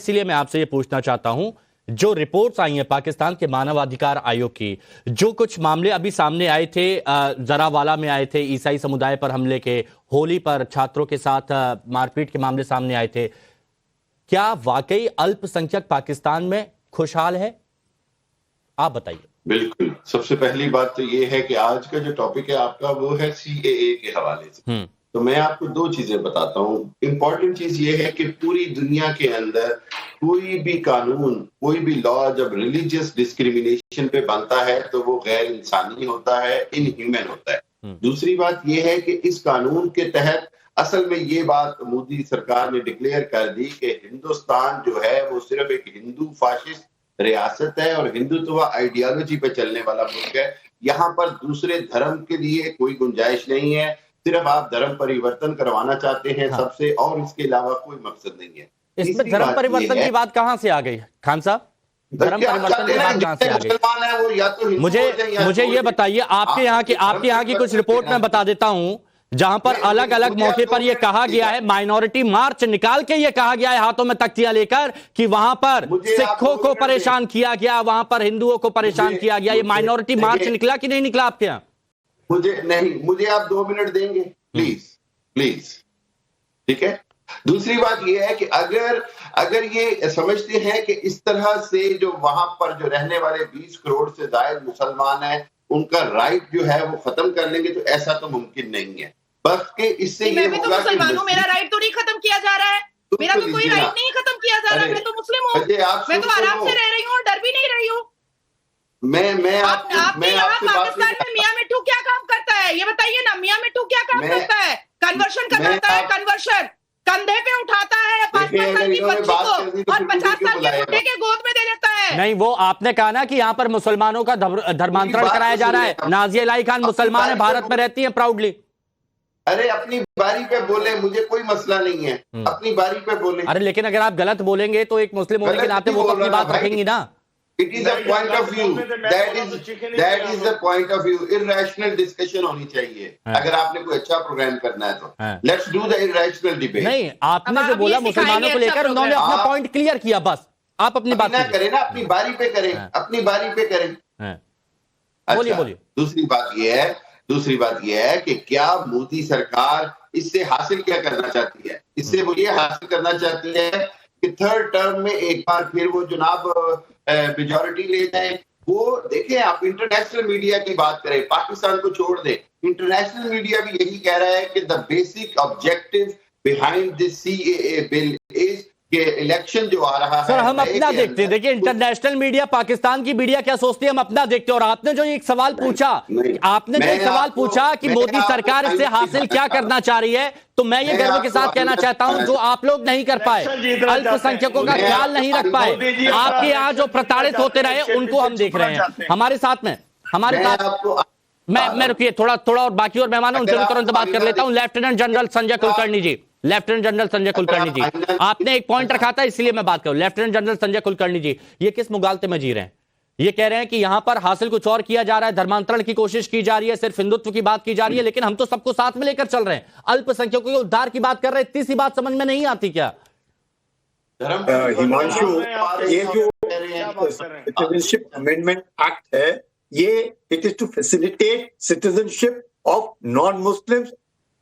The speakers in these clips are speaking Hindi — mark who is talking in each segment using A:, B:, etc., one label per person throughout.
A: इसीलिए मैं आपसे ये पूछना चाहता हूं, जो रिपोर्ट्स आई हैं पाकिस्तान के मानवाधिकार आयोग की, जो कुछ मामले अभी सामने आए थे, जरावाला में आए थे ईसाई समुदाय पर हमले के, होली पर छात्रों के साथ मारपीट के मामले सामने आए थे, क्या वाकई अल्पसंख्यक पाकिस्तान में खुशहाल है? आप बताइए।
B: बिल्कुल, सबसे पहली बात तो ये है कि आज का जो टॉपिक है आपका वो है सीएए के हवाले से। तो मैं आपको दो चीजें बताता हूँ। इंपॉर्टेंट चीज ये है कि पूरी दुनिया के अंदर कोई भी कानून, कोई भी लॉ जब रिलीजियस डिस्क्रिमिनेशन पे बनता है तो वो गैर इंसानी होता है, इनह्यूमन होता है। दूसरी बात ये है कि इस कानून के तहत असल में ये बात मोदी सरकार ने डिक्लेयर कर दी कि हिंदुस्तान जो है वो सिर्फ एक हिंदू फाशिस्ट रियासत है और हिंदुत्व आइडियोलॉजी पे चलने वाला मुल्क है। यहाँ पर दूसरे धर्म के लिए कोई गुंजाइश नहीं है, सिर्फ आप धर्म परिवर्तन करवाना चाहते हैं सबसे, और इसके अलावा कोई मकसद नहीं है।
A: इसमें धर्म परिवर्तन की बात कहां से आ गई खान साहब? धर्म परिवर्तन की बात कहां से आ गई? मुझे ये बताइए, आपके यहाँ की कुछ रिपोर्ट मैं बता देता हूं जहां पर अलग अलग मौके पर यह कहा गया है, माइनॉरिटी मार्च निकाल के यह कहा गया है हाथों में तख्तियां लेकर कि वहां पर सिखों को परेशान किया गया, वहां पर हिंदुओं को परेशान किया गया। ये माइनॉरिटी मार्च निकला कि नहीं निकला आपके यहाँ?
B: मुझे आप 2 मिनट देंगे प्लीज? ठीक है। दूसरी बात यह है कि अगर ये समझते हैं कि इस तरह से जो वहां पर जो रहने वाले 20 करोड़ से ज्यादा मुसलमान हैं उनका राइट जो है वो खत्म कर लेंगे, तो ऐसा तो मुमकिन नहीं है। बस के इससे ये होगा कि
C: मुसलमानों मेरा राइट तो नहीं खत्म किया जा रहा है, मेरा तो कोई राइट नहीं खत्म किया जा रहा है। मैं तो मुस्लिम हूँ, मैं तो आराम से रह रही हूँ और डर भी नहीं रही हूँ। पाकिस्तान में मियां मिट्ठू क्या काम करता है ये बताइए ना? मियां मिट्ठू क्या काम करता है? कन्वर्शन करवाता है, कन्वर्शन कंधे पे उठाता है 5 साल की बच्ची को और 50 साल के बुढ़े के गोद में दे देता है।
A: नहीं, वो आपने कहा ना कि यहाँ पर मुसलमानों का धर्मांतरण कराया जा रहा है। नाजिया इलाही खान मुसलमान है, भारत में रहती है प्राउडली।
B: अरे अपनी बारी पे बोले, मुझे कोई मसला नहीं है, अपनी बारी पे बोले।
A: अरे लेकिन अगर आप गलत बोलेंगे तो एक मुस्लिम होने के नाते वो अपनी बात रखेंगी ना।
B: It is a point of view. That is the point of view. Irrational discussion होनी चाहिए। अगर आपने कोई अच्छा प्रोग्राम करना है तो let's do the irrational debate.
A: नहीं, आपने जो बोला मुसलमानों को लेकर, उन्होंने अपना पॉइंट क्लियर किया, बस आप अपनी बात
B: करें ना, अपनी बारी पे करें, अपनी बारी पे करें।
A: बोलिए।
B: दूसरी बात यह है कि क्या मोदी सरकार इससे हासिल क्या करना चाहती है? इससे वो ये हासिल करना चाहती है कि थर्ड टर्म में एक बार फिर वो जनाब मेजॉरिटी ले जाए। वो देखिए, आप इंटरनेशनल मीडिया की बात करें, पाकिस्तान को छोड़ दें, इंटरनेशनल मीडिया भी यही कह रहा है कि the basic objective behind this CAA bill is कि इलेक्शन जो आ रहा है।
A: सर, हम अपना देखते हैं। देखिए, इंटरनेशनल मीडिया, पाकिस्तान की मीडिया क्या सोचती है हम अपना देखते हैं। और आपने जो एक सवाल पूछा कि मोदी सरकार इससे हासिल क्या करना चाह रही है, तो मैं ये गर्व के साथ कहना चाहता हूं, जो आप लोग नहीं कर पाए, अल्पसंख्यकों का ख्याल नहीं रख पाए, आपके यहाँ जो प्रताड़ित होते रहे, उनको हम देख रहे हैं हमारे साथ में। मैं रुकिए थोड़ा और बाकी और मेहमान है उनसे तुरंत बात कर लेता हूं। लेफ्टिनेंट जनरल संजय कुलकर्णी जी, आपने एक पॉइंट रखा था इसलिए मैं बात करूं। लेफ्टिनेंट जनरल संजय कुलकर्णी जी, ये किस मुगालते में जी रहे हैं? ये कह रहे हैं कि यहां पर हासिल कुछ और किया जा रहा है, धर्मांतरण की कोशिश की जा रही है, सिर्फ हिंदुत्व की बात की जा रही है, लेकिन हम तो सबको साथ में लेकर चल रहे हैं, अल्पसंख्यकों के उद्धार की बात कर रहे हैं। इतनी सी बात समझ में नहीं आती क्या?
D: हिमांशु, ये जो सिटीजनशिप अमेंडमेंट एक्ट है, ये it is to facilitate citizenship of non Muslims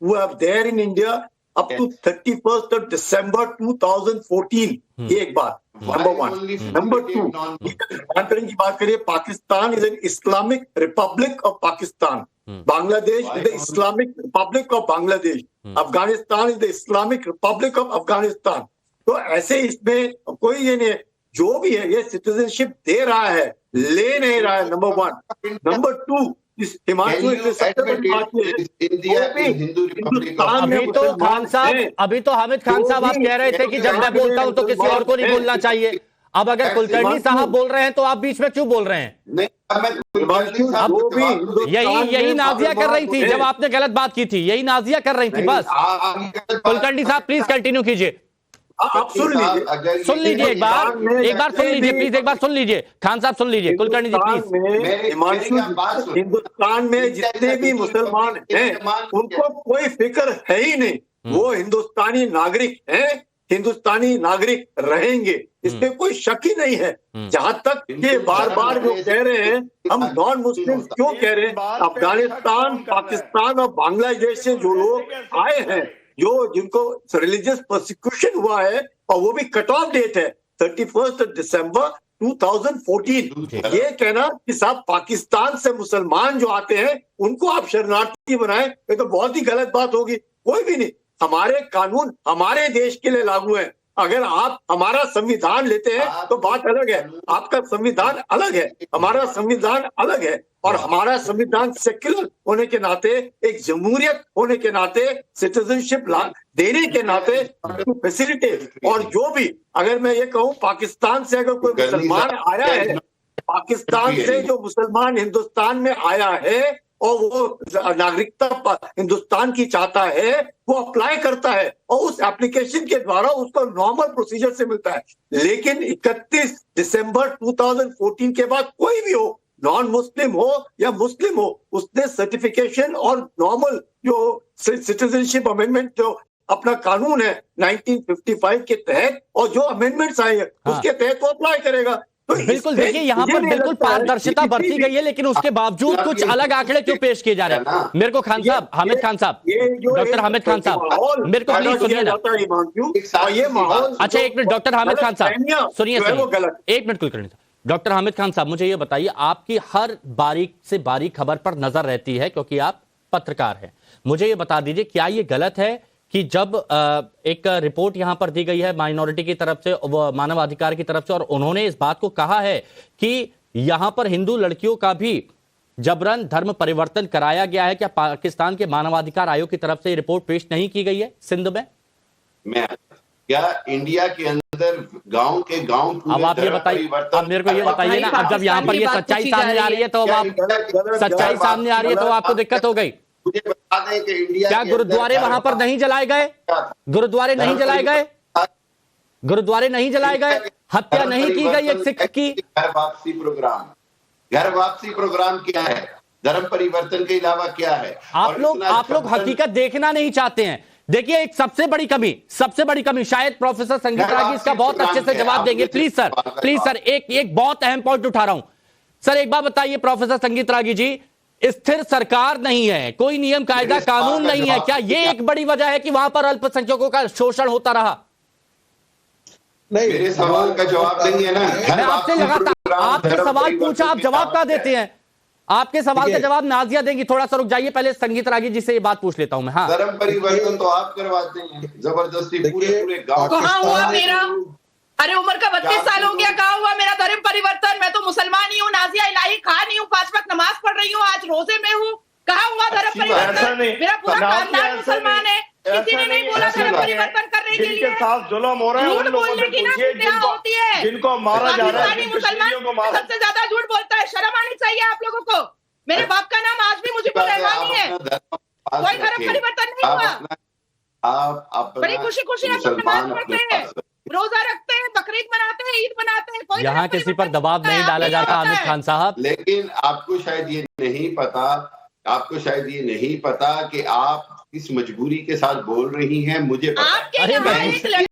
D: who are there in India up to 31st of December 2014। ये एक बात, नंबर 1। नंबर 2, धर्मांतरण की बात करिए, Pakistan is an Islamic Republic of Pakistan, Bangladesh is the Islamic Republic of Bangladesh, Afghanistan is the Islamic Republic of Afghanistan. तो ऐसे इसमें कोई ये नहीं, जो भी है ये सिटीजनशिप दे रहा है, ले नहीं रहा है, नंबर 1। नंबर 2,
A: अभी तो हामिद खान साहब आप कह रहे थे कि जब मैं बोलता हूं तो किसी और को नहीं बोलना चाहिए। अब अगर कुलकर्णी साहब बोल रहे हैं तो आप बीच में क्यों बोल रहे हैं? यही नाजिया कर रही थी जब आपने गलत बात की थी, यही नाजिया कर रही थी बस। कुलकर्णी साहब प्लीज कंटिन्यू कीजिए।
D: आप सुन लीजिए
A: एक बार सुन लीजिए प्लीज, एक बार सुन लीजिए खान साहब, सुन लीजिए कुलकर्णी जी प्लीज।
D: हिंदुस्तान में जितने भी मुसलमान हैं उनको कोई फिक्र है ही नहीं, वो हिंदुस्तानी नागरिक हैं, हिंदुस्तानी नागरिक रहेंगे, इसमें कोई शक ही नहीं है। जहां तक ये बार बार वो कह रहे हैं हम नॉन मुस्लिम क्यों कह रहे हैं, अफगानिस्तान, पाकिस्तान और बांग्लादेश से जो लोग आए हैं, जो जिनको रिलीजियस प्रोसिक्यूशन हुआ है, और वो भी कट ऑफ डेट है 31 दिसंबर 2014। ये कहना कि साहब पाकिस्तान से मुसलमान जो आते हैं उनको आप शरणार्थी बनाएं, ये तो बहुत ही गलत बात होगी। कोई भी नहीं, हमारे कानून हमारे देश के लिए लागू है। अगर आप हमारा संविधान लेते हैं तो बात अलग है, आपका संविधान अलग है, हमारा संविधान अलग है, और हमारा संविधान सेक्युलर होने के नाते, एक जमहूरियत होने के नाते, सिटीजनशिप देने के नाते फैसिलिटेट, और जो भी अगर मैं ये कहूं पाकिस्तान से अगर कोई मुसलमान आया है, पाकिस्तान से जो मुसलमान हिंदुस्तान में आया है और वो नागरिकता हिंदुस्तान की चाहता है, वो अप्लाई करता है और उस एप्लीकेशन के द्वारा उसको नॉर्मल प्रोसीजर से मिलता है। लेकिन 31 दिसंबर 2014 के बाद कोई भी हो, नॉन मुस्लिम हो या मुस्लिम हो, उसने सर्टिफिकेशन और नॉर्मल जो सिटीजनशिप अमेंडमेंट जो अपना कानून है 1955 के तहत और जो अमेंडमेंट्स आए हैं उसके तहत वो अप्लाई करेगा। तो
A: बिल्कुल, देखिए यहाँ पर बिल्कुल पारदर्शिता बरती गई है, लेकिन उसके बावजूद कुछ अलग आंकड़े क्यों पेश किए जा रहे हैं? मेरे को खान साहब, हामिद खान साहब, डॉक्टर हामिद खान साहब, मेरे को प्लीज सुनिए ना।
D: ये माहौल,
A: अच्छा एक मिनट डॉक्टर हामिद खान साहब, सुनिए एक मिनट कुल करने। डॉक्टर हामिद खान साहब, मुझे ये बताइए, आपकी हर बारीक से बारीक खबर पर नजर रहती है क्योंकि आप पत्रकार हैं। मुझे ये बता दीजिए, क्या ये गलत है कि जब एक रिपोर्ट यहां पर दी गई है माइनॉरिटी की तरफ से, मानवाधिकार की तरफ से, और उन्होंने इस बात को कहा है कि यहां पर हिंदू लड़कियों का भी जबरन धर्म परिवर्तन कराया गया है, क्या पाकिस्तान के मानवाधिकार आयोग की तरफ से रिपोर्ट पेश नहीं की गई है सिंध में?
B: क्या इंडिया के अंदर गांव के गांव,
A: अब आप ये बताइए, अब मेरे को ये बताइए ना, अब जब यहाँ पर ये सच्चाई सामने आ रही है तो अब सच्चाई सामने आ रही है तो आपको दिक्कत हो गई।
B: मुझे बता दें कि इंडिया
A: क्या गुरुद्वारे वहां पर नहीं जलाए गए? गुरुद्वारे नहीं जलाए गए? गुरुद्वारे नहीं जलाए गए? हत्या नहीं की गई एक सिख की?
B: घर वापसी प्रोग्राम क्या है? धर्म परिवर्तन के अलावा क्या है?
A: आप लोग हकीकत देखना नहीं चाहते हैं। देखिए, एक सबसे बड़ी कमी शायद प्रोफेसर संगीत रागी इसका बहुत अच्छे से जवाब देंगे। प्लीज सर, एक बहुत अहम पॉइंट उठा रहा हूं सर, एक बात बताइए प्रोफेसर संगीत रागी जी, स्थिर सरकार नहीं है, कोई नियम कायदा कानून नहीं है, क्या ये एक बड़ी वजह है कि वहां पर अल्पसंख्यकों का शोषण होता रहा?
B: नहीं, मेरे सवाल का जवाब देंगे ना।
A: मैं आपसे लगातार आपसे सवाल पूछा, आप जवाब क्या देते हैं? आपके सवाल का जवाब नाजिया देंगी। थोड़ा सा रुक जाइए, पहले संगीत रागी जी से ये बात पूछ लेता हूं मैं। हाँ,
B: धर्म परिवर्तन तो आप करवाते हैं जबरदस्ती, पूरे गांव।
C: कहाँ हुआ मेरा? अरे उम्र का 32 साल हो गया, कहाँ हुआ मेरा धर्म परिवर्तन? मैं तो मुसलमान ही हूँ, नाजिया इलाही खान ही हूँ, 5 वक्त नमाज पढ़ रही हूँ, आज रोजे में हूँ। कहाँ हुआ धर्म परिवर्तन? मेरा पूरा खानदान मुसलमान है, किसी ने नहीं बोला धर्म परिवर्तन करने के लिए।
E: जुल्म हो रहा है,
C: झूठ बोलने की ना क्या होती है,
E: जिनको मारा जा रहा है,
C: मुसलमान सबसे ज्यादा झूठ बोलता है। शर्म आनी चाहिए आप लोगों को। मेरे बाप का नाम आज भी मुझे रहमानी है, कोई धर्म परिवर्तन नहीं हुआ।
B: आप
C: बड़ी खुशी आप नमाज पढ़ते हैं, रोजा रखते हैं, बकरीद मनाते हैं, ईद मनाते हैं, कोई
A: यहाँ किसी पर दबाव नहीं डाला जाता हामिद खान साहब।
B: लेकिन आपको शायद ये नहीं पता कि आप किस मजबूरी के साथ बोल रही हैं। मुझे पता है।